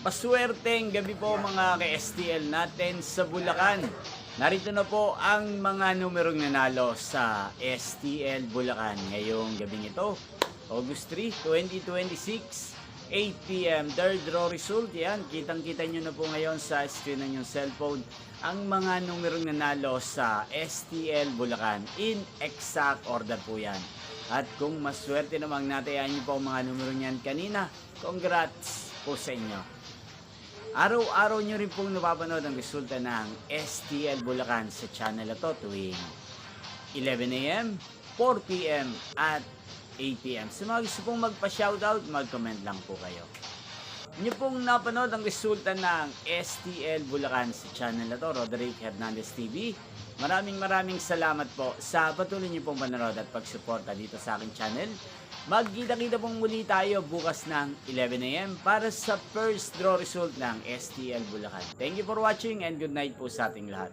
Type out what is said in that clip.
Maswerteng gabi po mga ka-STL natin sa Bulacan. Narito na po ang mga numerong nanalo sa STL Bulacan ngayong gabing ito. August 3, 2026, 8 p.m. Third draw result. Yan, kitang-kita nyo na po ngayon sa screen ng inyong cellphone ang mga numerong nanalo sa STL Bulacan. In exact order po yan. At kung maswerte namang natayan nyo po ang mga numero niyan kanina, congrats po sa inyo. Araw-araw nyo rin pong napapanood ang resulta ng STL Bulacan sa channel na to tuwing 11 a.m., 4 p.m. at 8 p.m. Sa mga gusto pong magpa-shoutout, mag-comment lang po kayo. Nyo pong napanood ang resulta ng STL Bulacan sa channel na to, Roderick Hernandez TV. Maraming salamat po sa patuloy nyo pong panonood at pagsuporta dito sa aking channel. Magkita-kita pong muli tayo bukas ng 11 a.m. para sa first draw result ng STL Bulacan. Thank you for watching and good night po sa ating lahat.